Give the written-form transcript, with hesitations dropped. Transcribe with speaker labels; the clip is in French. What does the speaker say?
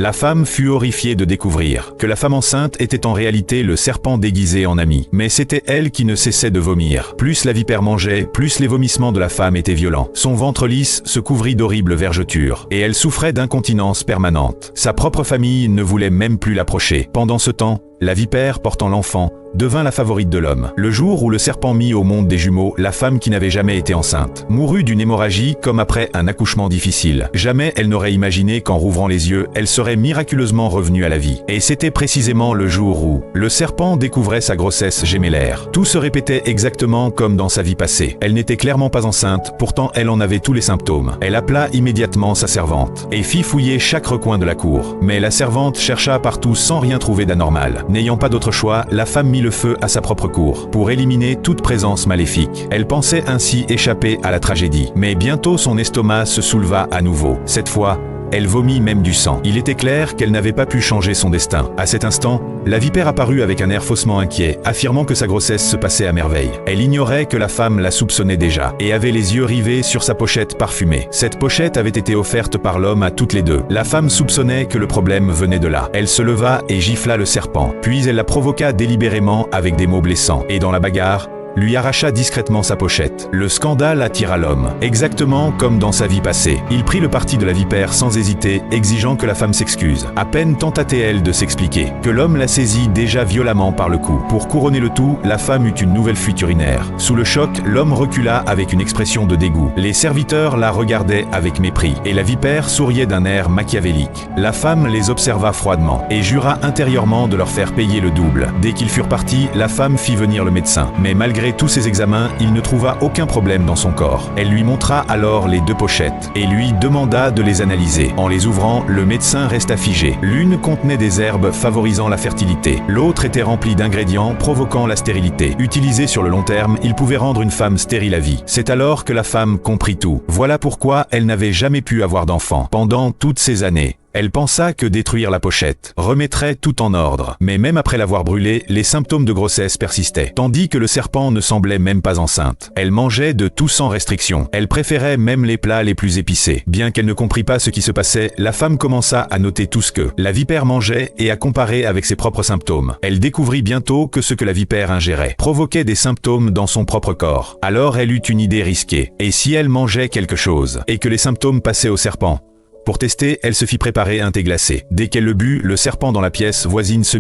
Speaker 1: La femme fut horrifiée de découvrir que la femme enceinte était en réalité le serpent déguisé en ami. Mais c'était elle qui ne cessait de vomir. Plus la vipère mangeait, plus les vomissements de la femme étaient violents. Son ventre lisse se couvrit d'horribles vergetures, et elle souffrait d'incontinence permanente. Sa propre famille ne voulait même plus l'approcher. Pendant ce temps, la vipère portant l'enfant devint la favorite de l'homme. Le jour où le serpent mit au monde des jumeaux, la femme qui n'avait jamais été enceinte mourut d'une hémorragie comme après un accouchement difficile. Jamais elle n'aurait imaginé qu'en rouvrant les yeux, elle serait miraculeusement revenue à la vie. Et c'était précisément le jour où le serpent découvrait sa grossesse gémellaire. Tout se répétait exactement comme dans sa vie passée. Elle n'était clairement pas enceinte, pourtant elle en avait tous les symptômes. Elle appela immédiatement sa servante et fit fouiller chaque recoin de la cour. Mais la servante chercha partout sans rien trouver d'anormal. N'ayant pas d'autre choix, la femme mit le feu à sa propre cour pour éliminer toute présence maléfique. Elle pensait ainsi échapper à la tragédie. Mais bientôt son estomac se souleva à nouveau. Cette fois, elle vomit même du sang. Il était clair qu'elle n'avait pas pu changer son destin. À cet instant, la vipère apparut avec un air faussement inquiet, affirmant que sa grossesse se passait à merveille. Elle ignorait que la femme la soupçonnait déjà, et avait les yeux rivés sur sa pochette parfumée. Cette pochette avait été offerte par l'homme à toutes les deux. La femme soupçonnait que le problème venait de là. Elle se leva et gifla le serpent. Puis elle la provoqua délibérément avec des mots blessants. Et dans la bagarre, lui arracha discrètement sa pochette. Le scandale attira l'homme, exactement comme dans sa vie passée. Il prit le parti de la vipère sans hésiter, exigeant que la femme s'excuse. À peine tenta-t-elle de s'expliquer, que l'homme la saisit déjà violemment par le cou. Pour couronner le tout, la femme eut une nouvelle fuite urinaire. Sous le choc, l'homme recula avec une expression de dégoût. Les serviteurs la regardaient avec mépris, et la vipère souriait d'un air machiavélique. La femme les observa froidement, et jura intérieurement de leur faire payer le double. Dès qu'ils furent partis, la femme fit venir le médecin. Mais malgré tous ses examens, il ne trouva aucun problème dans son corps. Elle lui montra alors les deux pochettes et lui demanda de les analyser. En les ouvrant, le médecin resta figé. L'une contenait des herbes favorisant la fertilité. L'autre était remplie d'ingrédients provoquant la stérilité. Utilisés sur le long terme, ils pouvaient rendre une femme stérile à vie. C'est alors que la femme comprit tout. Voilà pourquoi elle n'avait jamais pu avoir d'enfant. Pendant toutes ces années, elle pensa que détruire la pochette remettrait tout en ordre. Mais même après l'avoir brûlée, les symptômes de grossesse persistaient. Tandis que le serpent ne semblait même pas enceinte. Elle mangeait de tout sans restriction. Elle préférait même les plats les plus épicés. Bien qu'elle ne comprît pas ce qui se passait, la femme commença à noter tout ce que la vipère mangeait et à comparer avec ses propres symptômes. Elle découvrit bientôt que ce que la vipère ingérait provoquait des symptômes dans son propre corps. Alors elle eut une idée risquée. Et si elle mangeait quelque chose et que les symptômes passaient au serpent? Pour tester, elle se fit préparer un thé glacé. Dès qu'elle le but, le serpent dans la pièce voisine se